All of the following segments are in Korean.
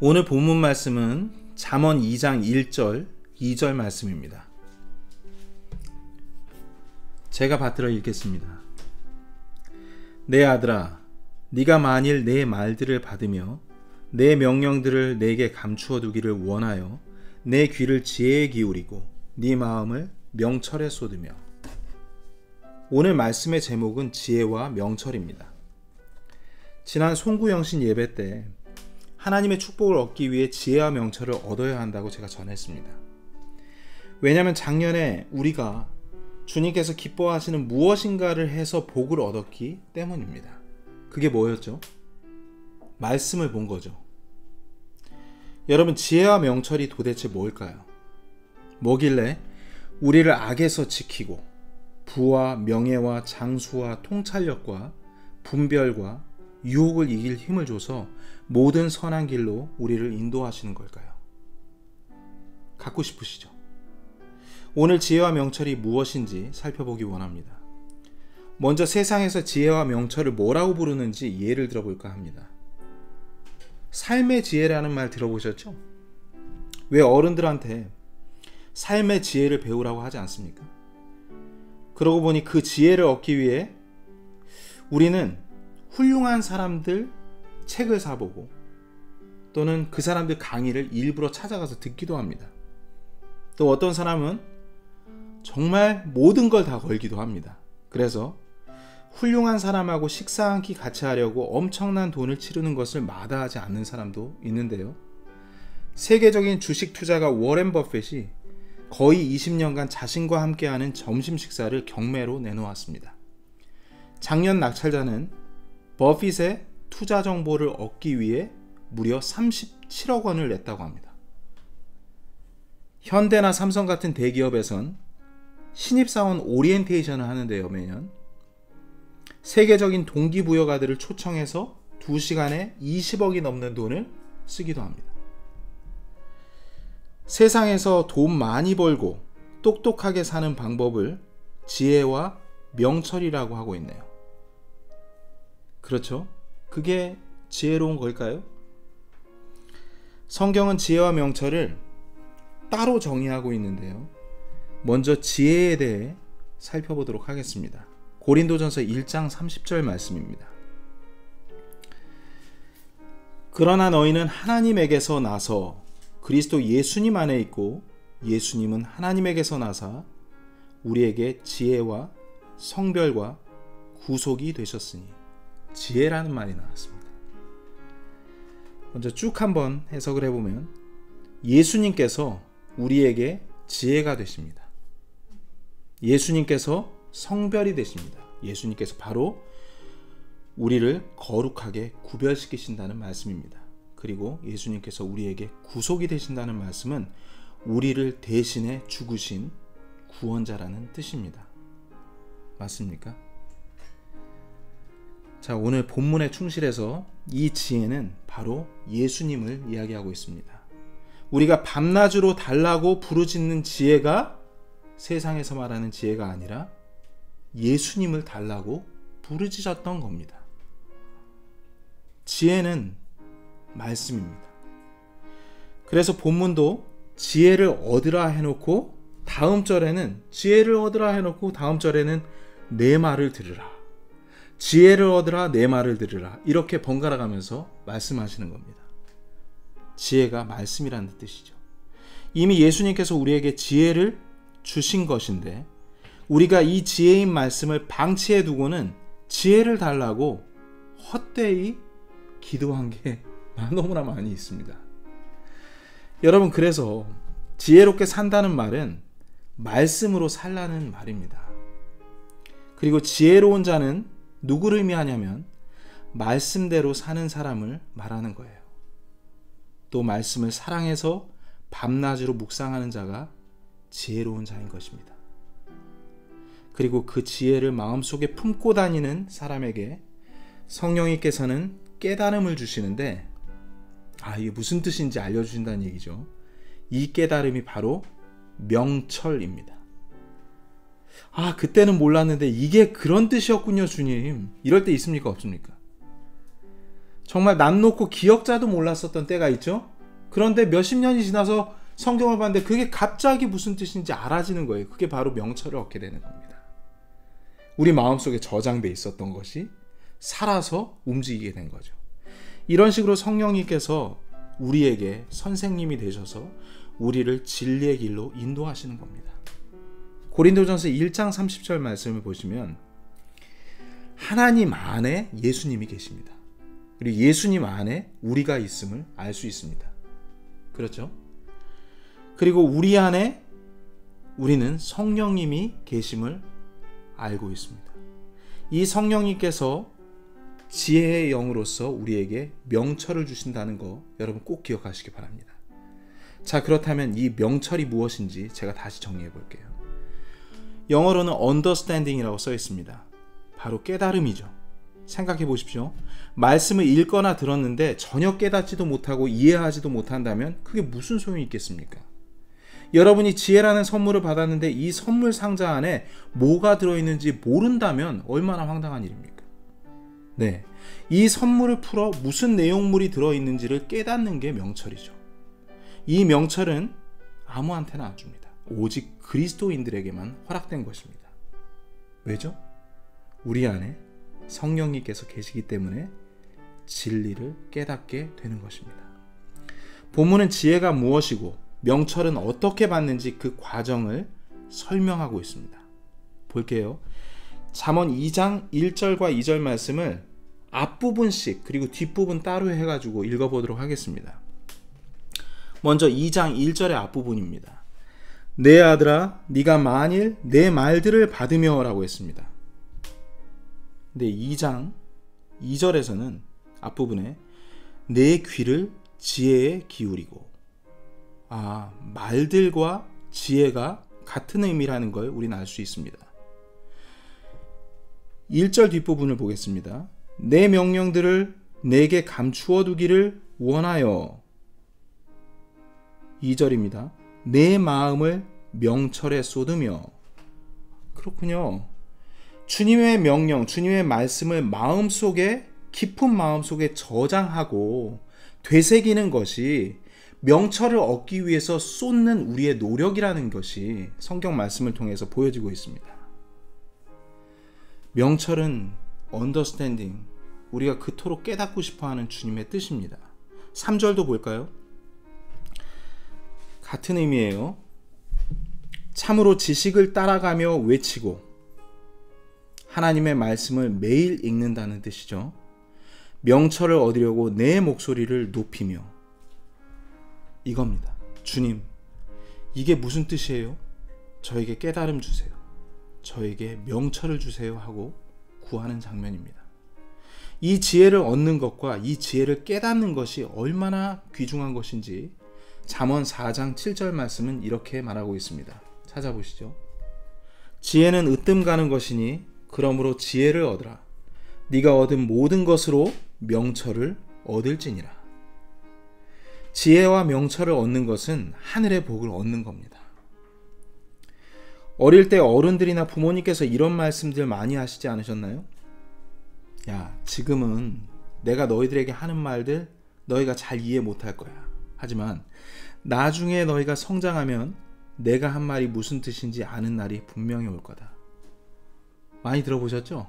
오늘 본문 말씀은 잠언 2장 1절, 2절 말씀입니다. 제가 받들어 읽겠습니다. 내 아들아, 네가 만일 내 말들을 받으며 내 명령들을 내게 감추어 두기를 원하여 내 귀를 지혜에 기울이고 네 마음을 명철에 쏟으며. 오늘 말씀의 제목은 지혜와 명철입니다. 지난 송구영신 예배 때 하나님의 축복을 얻기 위해 지혜와 명철을 얻어야 한다고 제가 전했습니다. 왜냐하면 작년에 우리가 주님께서 기뻐하시는 무엇인가를 해서 복을 얻었기 때문입니다. 그게 뭐였죠? 말씀을 본 거죠. 여러분, 지혜와 명철이 도대체 뭘까요? 뭐길래 우리를 악에서 지키고 부와 명예와 장수와 통찰력과 분별과 유혹을 이길 힘을 줘서 모든 선한 길로 우리를 인도하시는 걸까요? 갖고 싶으시죠? 오늘 지혜와 명철이 무엇인지 살펴보기 원합니다. 먼저 세상에서 지혜와 명철을 뭐라고 부르는지 예를 들어볼까 합니다. 삶의 지혜라는 말 들어보셨죠? 왜 어른들한테 삶의 지혜를 배우라고 하지 않습니까? 그러고 보니 그 지혜를 얻기 위해 우리는 훌륭한 사람들 책을 사보고 또는 그 사람들 강의를 일부러 찾아가서 듣기도 합니다. 또 어떤 사람은 정말 모든 걸 다 걸기도 합니다. 그래서 훌륭한 사람하고 식사 한 끼 같이 하려고 엄청난 돈을 치르는 것을 마다하지 않는 사람도 있는데요. 세계적인 주식 투자가 워렌 버핏이 거의 20년간 자신과 함께하는 점심 식사를 경매로 내놓았습니다. 작년 낙찰자는 버핏의 투자 정보를 얻기 위해 무려 37억 원을 냈다고 합니다. 현대나 삼성 같은 대기업에선 신입사원 오리엔테이션을 하는데요, 매년 세계적인 동기부여가들을 초청해서 2시간에 20억이 넘는 돈을 쓰기도 합니다. 세상에서 돈 많이 벌고 똑똑하게 사는 방법을 지혜와 명철이라고 하고 있네요. 그렇죠? 그게 지혜로운 걸까요? 성경은 지혜와 명철을 따로 정의하고 있는데요. 먼저 지혜에 대해 살펴보도록 하겠습니다. 고린도전서 1장 30절 말씀입니다. 그러나 너희는 하나님에게서 나서 그리스도 예수님 안에 있고 예수님은 하나님에게서 나사 우리에게 지혜와 성별과 구속이 되셨으니. 지혜라는 말이 나왔습니다. 먼저 쭉 한번 해석을 해보면 예수님께서 우리에게 지혜가 되십니다. 예수님께서 성별이 되십니다. 예수님께서 바로 우리를 거룩하게 구별시키신다는 말씀입니다. 그리고 예수님께서 우리에게 구속이 되신다는 말씀은 우리를 대신해 죽으신 구원자라는 뜻입니다. 맞습니까? 자, 오늘 본문에 충실해서 이 지혜는 바로 예수님을 이야기하고 있습니다. 우리가 밤낮으로 달라고 부르짖는 지혜가 세상에서 말하는 지혜가 아니라 예수님을 달라고 부르짖었던 겁니다. 지혜는 말씀입니다. 그래서 본문도 지혜를 얻으라 해놓고 다음 절에는 지혜를 얻으라 해놓고 다음 절에는 내 말을 들으라, 지혜를 얻으라, 내 말을 들으라, 이렇게 번갈아 가면서 말씀하시는 겁니다. 지혜가 말씀이라는 뜻이죠. 이미 예수님께서 우리에게 지혜를 주신 것인데 우리가 이 지혜인 말씀을 방치해 두고는 지혜를 달라고 헛되이 기도한 게 너무나 많이 있습니다. 여러분, 그래서 지혜롭게 산다는 말은 말씀으로 살라는 말입니다. 그리고 지혜로운 자는 누구를 의미하냐면 말씀대로 사는 사람을 말하는 거예요. 또 말씀을 사랑해서 밤낮으로 묵상하는 자가 지혜로운 자인 것입니다. 그리고 그 지혜를 마음속에 품고 다니는 사람에게 성령님께서는 깨달음을 주시는데, 이게 무슨 뜻인지 알려주신다는 얘기죠. 이 깨달음이 바로 명철입니다. 그때는 몰랐는데 이게 그런 뜻이었군요, 주님. 이럴 때 있습니까, 없습니까? 정말 남 놓고 기억자도 몰랐었던 때가 있죠. 그런데 몇십 년이 지나서 성경을 봤는데 그게 갑자기 무슨 뜻인지 알아지는 거예요. 그게 바로 명철을 얻게 되는 겁니다. 우리 마음속에 저장돼 있었던 것이 살아서 움직이게 된 거죠. 이런 식으로 성령님께서 우리에게 선생님이 되셔서 우리를 진리의 길로 인도하시는 겁니다. 고린도전서 1장 30절 말씀을 보시면 하나님 안에 예수님이 계십니다. 그리고 예수님 안에 우리가 있음을 알 수 있습니다. 그렇죠? 그리고 우리 안에 우리는 성령님이 계심을 알고 있습니다. 이 성령님께서 지혜의 영으로서 우리에게 명철을 주신다는 거 여러분 꼭 기억하시기 바랍니다. 자, 그렇다면 이 명철이 무엇인지 제가 다시 정리해 볼게요. 영어로는 understanding이라고 써 있습니다. 바로 깨달음이죠. 생각해 보십시오. 말씀을 읽거나 들었는데 전혀 깨닫지도 못하고 이해하지도 못한다면 그게 무슨 소용이 있겠습니까? 여러분이 지혜라는 선물을 받았는데 이 선물 상자 안에 뭐가 들어있는지 모른다면 얼마나 황당한 일입니까? 네, 이 선물을 풀어 무슨 내용물이 들어있는지를 깨닫는 게 명철이죠. 이 명철은 아무한테나 안 줍니다. 오직 그리스도인들에게만 허락된 것입니다. 왜죠? 우리 안에 성령님께서 계시기 때문에 진리를 깨닫게 되는 것입니다. 본문은 지혜가 무엇이고 명철은 어떻게 받는지 그 과정을 설명하고 있습니다. 볼게요. 잠언 2장 1절과 2절 말씀을 앞부분씩 그리고 뒷부분 따로 해가지고 읽어보도록 하겠습니다. 먼저 2장 1절의 앞부분입니다. 내 아들아 네가 만일 내 말들을 받으며 라고 했습니다. 근데 2장 2절에서는 앞부분에 내 귀를 지혜에 기울이고, 말들과 지혜가 같은 의미라는 걸 우리는 알 수 있습니다. 1절 뒷부분을 보겠습니다. 내 명령들을 내게 감추어 두기를 원하여. 2절입니다. 내 마음을 명철에 쏟으며. 그렇군요. 주님의 명령, 주님의 말씀을 마음속에, 깊은 마음속에 저장하고 되새기는 것이 명철을 얻기 위해서 쏟는 우리의 노력이라는 것이 성경 말씀을 통해서 보여지고 있습니다. 명철은 understanding, 우리가 그토록 깨닫고 싶어하는 주님의 뜻입니다. 3절도 볼까요? 같은 의미예요. 참으로 지식을 따라가며 외치고, 하나님의 말씀을 매일 읽는다는 뜻이죠. 명철을 얻으려고 내 목소리를 높이며. 이겁니다. 주님, 이게 무슨 뜻이에요? 저에게 깨달음 주세요. 저에게 명철을 주세요 하고 구하는 장면입니다. 이 지혜를 얻는 것과 이 지혜를 깨닫는 것이 얼마나 귀중한 것인지 잠언 4장 7절 말씀은 이렇게 말하고 있습니다. 찾아보시죠. 지혜는 으뜸 가는 것이니 그러므로 지혜를 얻으라. 네가 얻은 모든 것으로 명철을 얻을지니라. 지혜와 명철을 얻는 것은 하늘의 복을 얻는 겁니다. 어릴 때 어른들이나 부모님께서 이런 말씀들 많이 하시지 않으셨나요? 야, 지금은 내가 너희들에게 하는 말들 너희가 잘 이해 못할 거야. 하지만 나중에 너희가 성장하면 내가 한 말이 무슨 뜻인지 아는 날이 분명히 올 거다. 많이 들어보셨죠?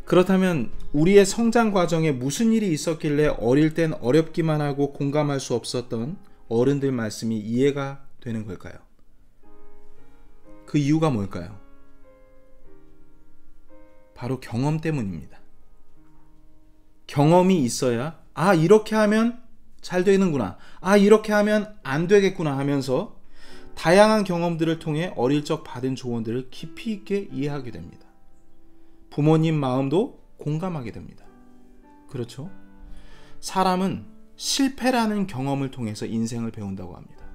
그렇다면 우리의 성장 과정에 무슨 일이 있었길래 어릴 땐 어렵기만 하고 공감할 수 없었던 어른들 말씀이 이해가 되는 걸까요? 그 이유가 뭘까요? 바로 경험 때문입니다. 경험이 있어야 이렇게 하면 잘 되는구나, 이렇게 하면 안 되겠구나 하면서 다양한 경험들을 통해 어릴 적 받은 조언들을 깊이 있게 이해하게 됩니다. 부모님 마음도 공감하게 됩니다. 그렇죠? 사람은 실패라는 경험을 통해서 인생을 배운다고 합니다.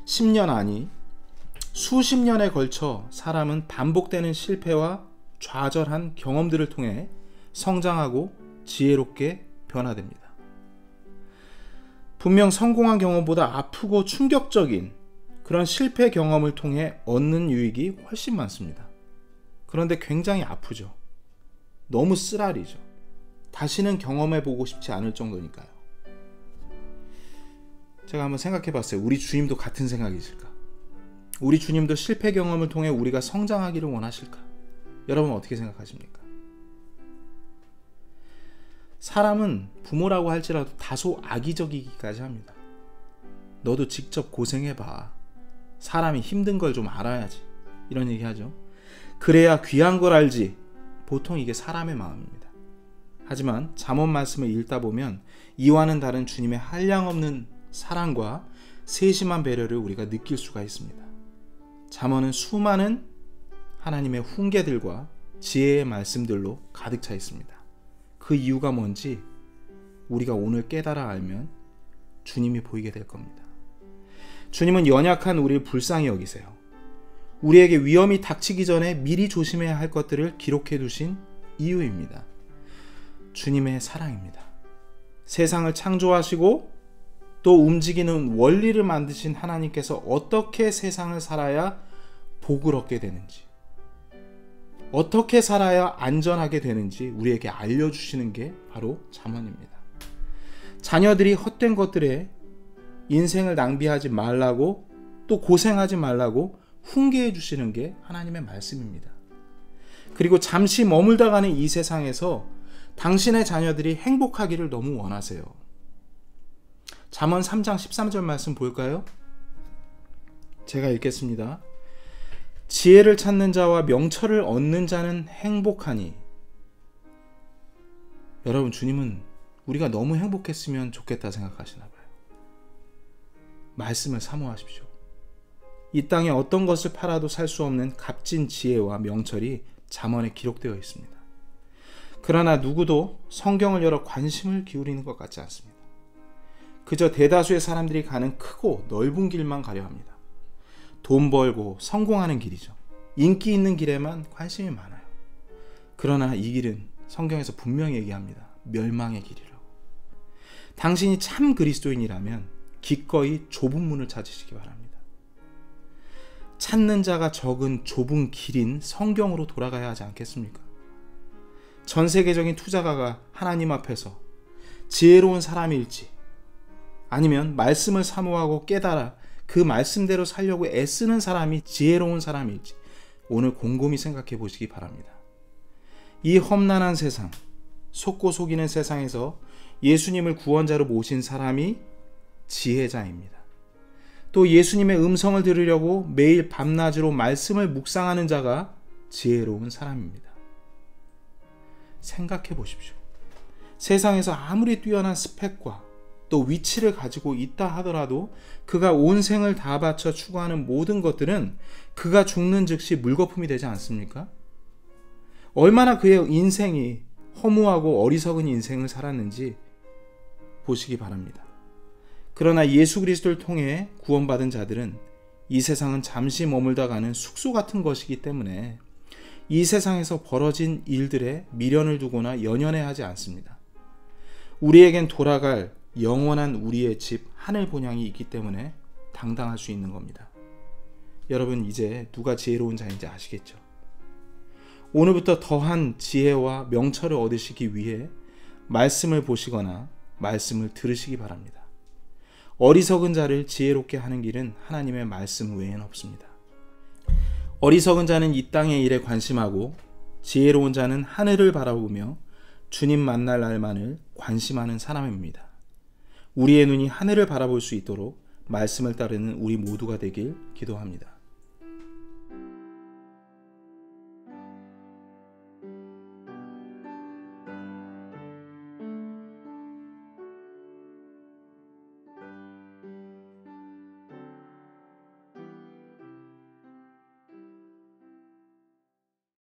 10년 아니 수십 년에 걸쳐 사람은 반복되는 실패와 좌절한 경험들을 통해 성장하고 지혜롭게 변화됩니다. 분명 성공한 경험보다 아프고 충격적인 그런 실패 경험을 통해 얻는 유익이 훨씬 많습니다. 그런데 굉장히 아프죠. 너무 쓰라리죠. 다시는 경험해 보고 싶지 않을 정도니까요. 제가 한번 생각해 봤어요. 우리 주님도 같은 생각이실까? 우리 주님도 실패 경험을 통해 우리가 성장하기를 원하실까? 여러분 어떻게 생각하십니까? 사람은 부모라고 할지라도 다소 악의적이기까지 합니다. 너도 직접 고생해봐. 사람이 힘든 걸 좀 알아야지. 이런 얘기 하죠. 그래야 귀한 걸 알지. 보통 이게 사람의 마음입니다. 하지만 잠언 말씀을 읽다 보면 이와는 다른 주님의 한량없는 사랑과 세심한 배려를 우리가 느낄 수가 있습니다. 잠언은 수많은 하나님의 훈계들과 지혜의 말씀들로 가득 차 있습니다. 그 이유가 뭔지 우리가 오늘 깨달아 알면 주님이 보이게 될 겁니다. 주님은 연약한 우리를 불쌍히 여기세요. 우리에게 위험이 닥치기 전에 미리 조심해야 할 것들을 기록해 두신 이유입니다. 주님의 사랑입니다. 세상을 창조하시고 또 움직이는 원리를 만드신 하나님께서 어떻게 세상을 살아야 복을 얻게 되는지, 어떻게 살아야 안전하게 되는지 우리에게 알려주시는 게 바로 잠언입니다. 자녀들이 헛된 것들에 인생을 낭비하지 말라고, 또 고생하지 말라고 훈계해 주시는 게 하나님의 말씀입니다. 그리고 잠시 머물다 가는 이 세상에서 당신의 자녀들이 행복하기를 너무 원하세요. 잠언 3장 13절 말씀 볼까요? 제가 읽겠습니다. 지혜를 찾는 자와 명철을 얻는 자는 행복하니. 여러분, 주님은 우리가 너무 행복했으면 좋겠다 생각하시나 봐요. 말씀을 사모하십시오. 이 땅에 어떤 것을 팔아도 살 수 없는 값진 지혜와 명철이 잠언에 기록되어 있습니다. 그러나 누구도 성경을 열어 관심을 기울이는 것 같지 않습니다. 그저 대다수의 사람들이 가는 크고 넓은 길만 가려 합니다. 돈 벌고 성공하는 길이죠. 인기 있는 길에만 관심이 많아요. 그러나 이 길은 성경에서 분명히 얘기합니다. 멸망의 길이라고. 당신이 참 그리스도인이라면 기꺼이 좁은 문을 찾으시기 바랍니다. 찾는 자가 적은 좁은 길인 성경으로 돌아가야 하지 않겠습니까? 전 세계적인 투자가가 하나님 앞에서 지혜로운 사람일지, 아니면 말씀을 사모하고 깨달아 그 말씀대로 살려고 애쓰는 사람이 지혜로운 사람일지 오늘 곰곰이 생각해 보시기 바랍니다. 이 험난한 세상, 속고 속이는 세상에서 예수님을 구원자로 모신 사람이 지혜자입니다. 또 예수님의 음성을 들으려고 매일 밤낮으로 말씀을 묵상하는 자가 지혜로운 사람입니다. 생각해 보십시오. 세상에서 아무리 뛰어난 스펙과 또 위치를 가지고 있다 하더라도 그가 온 생을 다 바쳐 추구하는 모든 것들은 그가 죽는 즉시 물거품이 되지 않습니까? 얼마나 그의 인생이 허무하고 어리석은 인생을 살았는지 보시기 바랍니다. 그러나 예수 그리스도를 통해 구원받은 자들은 이 세상은 잠시 머물다 가는 숙소 같은 것이기 때문에 이 세상에서 벌어진 일들에 미련을 두거나 연연해하지 않습니다. 우리에겐 돌아갈 영원한 우리의 집 하늘 본향이 있기 때문에 당당할 수 있는 겁니다. 여러분, 이제 누가 지혜로운 자인지 아시겠죠? 오늘부터 더한 지혜와 명철을 얻으시기 위해 말씀을 보시거나 말씀을 들으시기 바랍니다. 어리석은 자를 지혜롭게 하는 길은 하나님의 말씀 외에는 없습니다. 어리석은 자는 이 땅의 일에 관심하고 지혜로운 자는 하늘을 바라보며 주님 만날 날만을 관심하는 사람입니다. 우리의 눈이 하늘을 바라볼 수 있도록 말씀을 따르는 우리 모두가 되길 기도합니다.